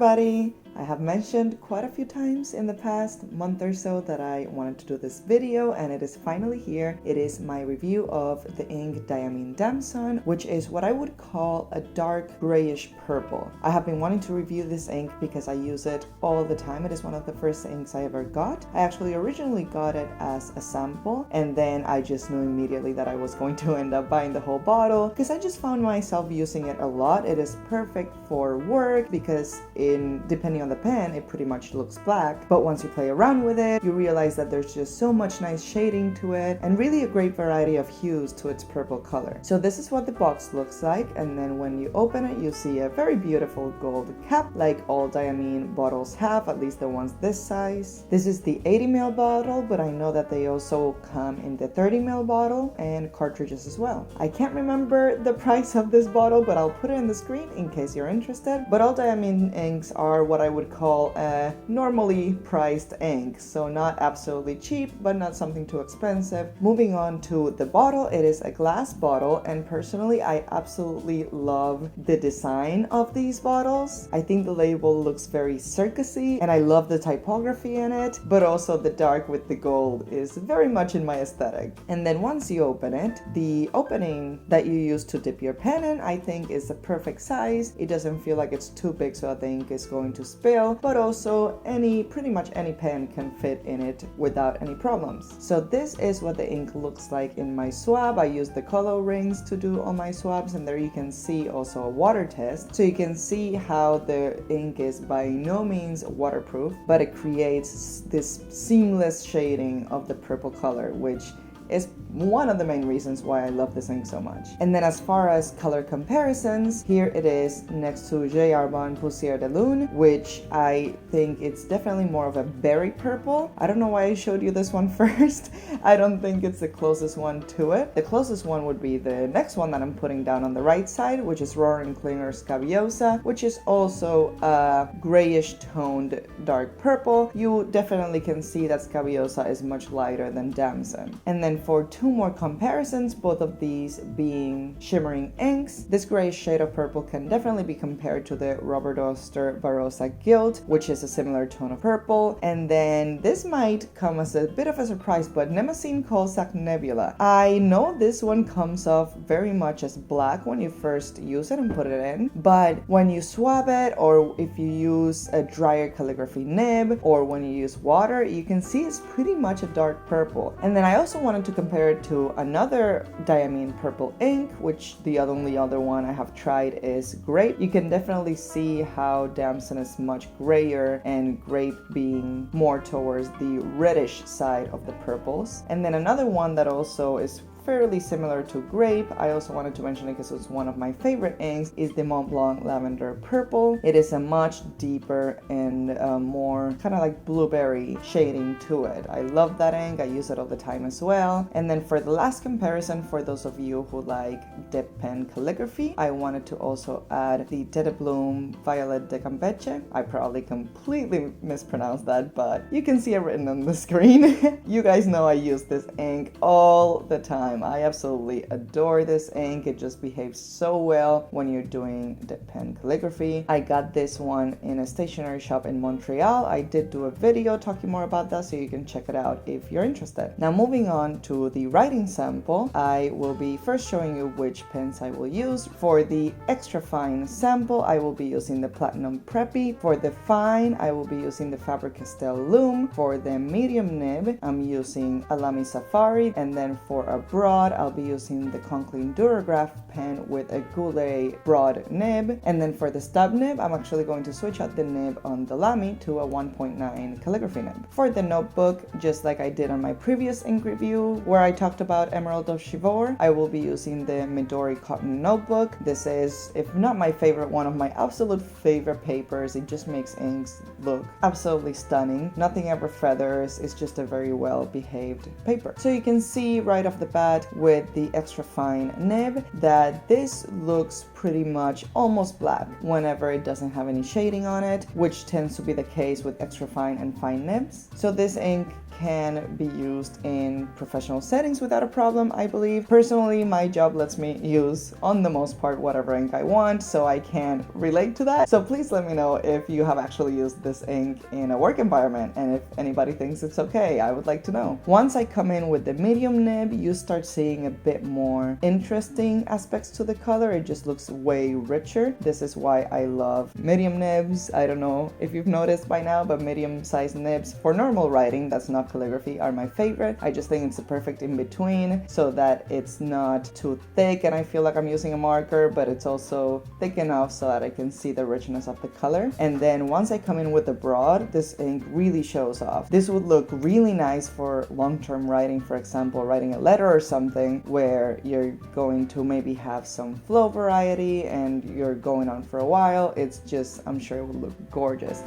everybody! I have mentioned quite a few times in the past month or so that I wanted to do this video, and it is finally here. It is my review of the ink Diamine Damson, which is what I would call a dark grayish purple. I have been wanting to review this ink because I use it all the time. It is one of the first inks I ever got. I actually originally got it as a sample, and then I just knew immediately that I was going to end up buying the whole bottle because I just found myself using it a lot. It is perfect for work because depending on the pen, it pretty much looks black, but once you play around with it, you realize that there's just so much nice shading to it and really a great variety of hues to its purple color. So this is what the box looks like, and then when you open it, you see a very beautiful gold cap like all Diamine bottles have, at least the ones this size. This is the 80 ml bottle, but I know that they also come in the 30 ml bottle and cartridges as well. I can't remember the price of this bottle, but I'll put it in the screen in case you're interested. But all Diamine inks are what I would call a normally priced ink, so not absolutely cheap but not something too expensive. Moving on to the bottle, it is a glass bottle, and personally I absolutely love the design of these bottles. I think the label looks very circusy and I love the typography in it, but also the dark with the gold is very much in my aesthetic. And then once you open it, the opening that you use to dip your pen in I think is the perfect size. It doesn't feel like it's too big so that the ink is going to spill, but also pretty much any pen can fit in it without any problems. So this is what the ink looks like in my swab. I use the color rings to do all my swabs, and there you can see also a water test, so you can see how the ink is by no means waterproof, but it creates this seamless shading of the purple color, which is one of the main reasons why I love this ink so much. And then as far as color comparisons, here it is next to J. Arbon Poussière de Lune, which I think it's definitely more of a berry purple. I don't know why I showed you this one first. I don't think it's the closest one to it. The closest one would be the next one that I'm putting down on the right side, which is Roaring Klinger Scabiosa, which is also a grayish toned dark purple. You definitely can see that Scabiosa is much lighter than Damson. And then for two more comparisons, both of these being shimmering inks, this grayish shade of purple can definitely be compared to the Robert Oster Barossa Gilt, which is a similar tone of purple. And then this might come as a bit of a surprise, but Nemacine Colsac Nebula. I know this one comes off very much as black when you first use it and put it in, but when you swab it, or if you use a drier calligraphy nib, or when you use water, you can see it's pretty much a dark purple. And then I also wanted to compare it to another Diamine purple ink, which the only other one I have tried is Grape. You can definitely see how Damson is much grayer, and Grape being more towards the reddish side of the purples. And then another one that also is fairly similar to Grape, I also wanted to mention it because it's one of my favorite inks, is the Mont Blanc Lavender Purple. It is a much deeper and more kind of like blueberry shading to it. I love that ink. I use it all the time as well. And then for the last comparison, for those of you who like dip pen calligraphy, I wanted to also add the Tete Bloom Violet de Campeche. I probably completely mispronounced that, but you can see it written on the screen. You guys know I use this ink all the time. I absolutely adore this ink. It just behaves so well when you're doing dip pen calligraphy. I got this one in a stationery shop in Montreal. I did do a video talking more about that, so you can check it out if you're interested. Now moving on to the writing sample, I will be first showing you which pens I will use. For the extra fine sample, I will be using the Platinum Preppy. For the fine, I will be using the Faber-Castell Loom. For the medium nib, I'm using a Lamy Safari, and then for a broad, I'll be using the Conklin Durograph pen with a Goulet broad nib. And then for the stub nib, I'm actually going to switch out the nib on the Lamy to a 1.9 calligraphy nib. For the notebook, just like I did on my previous ink review where I talked about Emerald of Chivor, I will be using the Midori cotton notebook. This is, if not my favorite, one of my absolute favorite papers. It just makes inks look absolutely stunning. Nothing ever feathers. It's just a very well behaved paper. So you can see right off the bat with the extra fine nib that this looks pretty much almost black whenever it doesn't have any shading on it, which tends to be the case with extra fine and fine nibs. So this ink can be used in professional settings without a problem, I believe. Personally, my job lets me use, on the most part, whatever ink I want, so I can relate to that. So please let me know if you have actually used this ink in a work environment, and if anybody thinks it's okay. I would like to know. Once I come in with the medium nib, you start seeing a bit more interesting aspects to the color. It just looks way richer. This is why I love medium nibs. I don't know if you've noticed by now, but medium sized nibs for normal writing, that's not calligraphy, are my favorite. I just think it's a perfect in between so that it's not too thick and I feel like I'm using a marker, but it's also thick enough so that I can see the richness of the color. And then once I come in with the broad, this ink really shows off. This would look really nice for long-term writing, for example, writing a letter or something where you're going to maybe have some flow variety and you're going on for a while. It's just, I'm sure it would look gorgeous.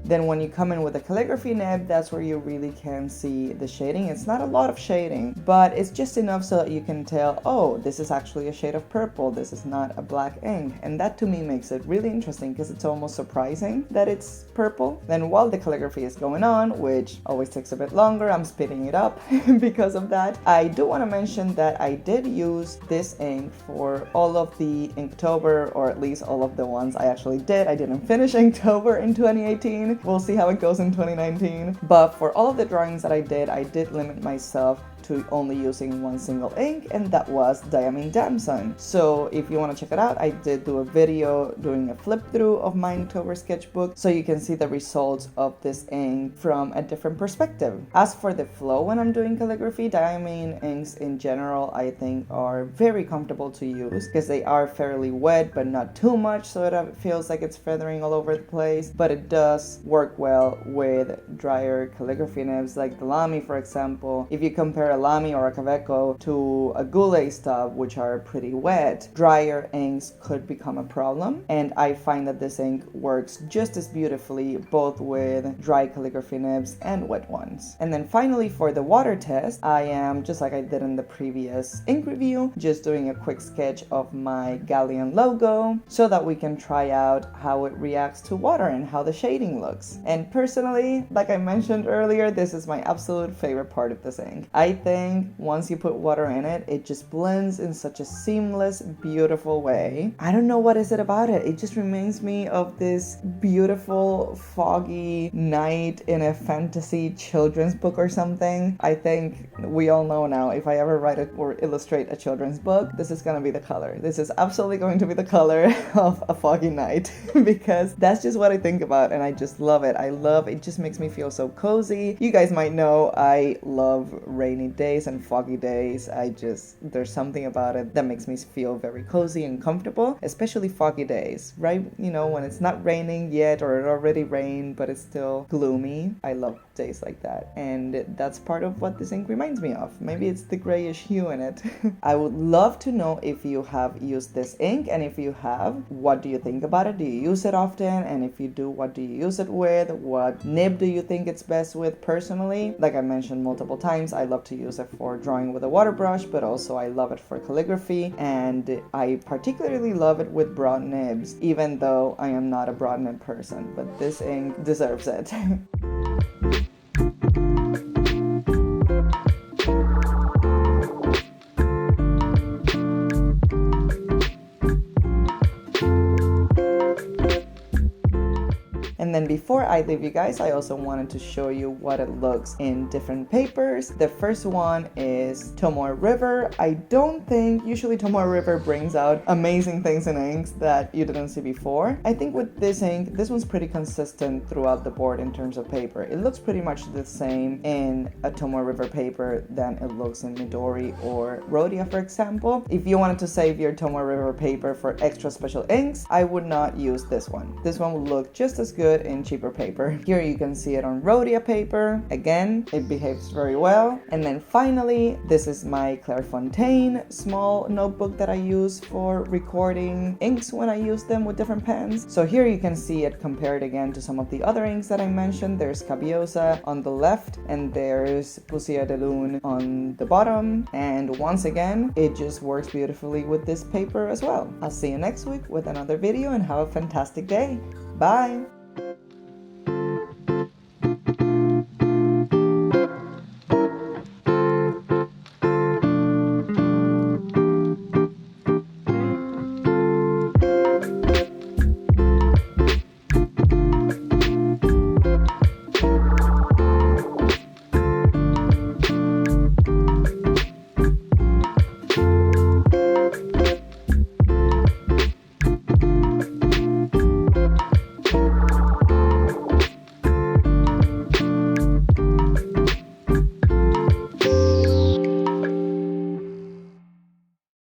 Then when you come in with a calligraphy nib, that's where you really can see the shading. It's not a lot of shading, but it's just enough so that you can tell, oh, this is actually a shade of purple. This is not a black ink. And that to me makes it really interesting because it's almost surprising that it's purple. Then while the calligraphy is going on, which always takes a bit longer, I'm speeding it up because of that. I do want to mention that I did use this ink for all of the Inktober, or at least all of the ones I actually did. I didn't finish Inktober in 2018. We'll see how it goes in 2019. But for all of the drawings that I did limit myself to only using one single ink, and that was Diamine Damson. So if you want to check it out, I did do a video doing a flip through of my Inktober sketchbook so you can see the results of this ink from a different perspective. As for the flow when I'm doing calligraphy, Diamine inks in general I think are very comfortable to use because they are fairly wet but not too much so it feels like it's feathering all over the place, but it does work well with drier calligraphy nibs like the Lamy, for example. If you compare a Lamy or a Kaweco to a Goulet stub, which are pretty wet, drier inks could become a problem, and I find that this ink works just as beautifully both with dry calligraphy nibs and wet ones. And then finally, for the water test, I am, just like I did in the previous ink review, just doing a quick sketch of my Galleon logo so that we can try out how it reacts to water and how the shading looks. And personally, like I mentioned earlier, this is my absolute favorite part of this ink. I think once you put water in it, it just blends in such a seamless, beautiful way. I don't know what is it about it. It just reminds me of this beautiful, foggy night in a fantasy children's book or something. I think we all know now, if I ever write or illustrate a children's book, this is gonna be the color. This is absolutely going to be the color of a foggy night because that's just what I think about, and I just love it. It just makes me feel so cozy. You guys might know I love rainy days and foggy days. There's something about it that makes me feel very cozy and comfortable, especially foggy days, right? You know, when it's not raining yet or it already rained, but it's still gloomy. I love days like that. And that's part of what this ink reminds me of. Maybe it's the grayish hue in it. I would love to know if you have used this ink, and if you have, what do you think about it? Do you use it often? And if you do, what do you use it with? What nib do you think it's best with personally? Like I mentioned multiple times, I love to use it for drawing with a water brush, but also I love it for calligraphy, and I particularly love it with broad nibs, even though I am not a broad nib person, but this ink deserves it. And then before I leave you guys, I also wanted to show you what it looks in different papers. The first one is Tomo River. I don't think, usually Tomo River brings out amazing things in inks that you didn't see before. I think with this ink, this one's pretty consistent throughout the board in terms of paper. It looks pretty much the same in a Tomo River paper than it looks in Midori or Rhodia, for example. If you wanted to save your Tomo River paper for extra special inks, I would not use this one. This one will look just as good, in cheaper paper. Here you can see it on Rhodia paper. Again, it behaves very well. And then finally, this is my Clairefontaine small notebook that I use for recording inks when I use them with different pens. So here you can see it compared again to some of the other inks that I mentioned. There's Cabiosa on the left and there's Poussière de Lune on the bottom. And once again, it just works beautifully with this paper as well. I'll see you next week with another video and have a fantastic day. Bye!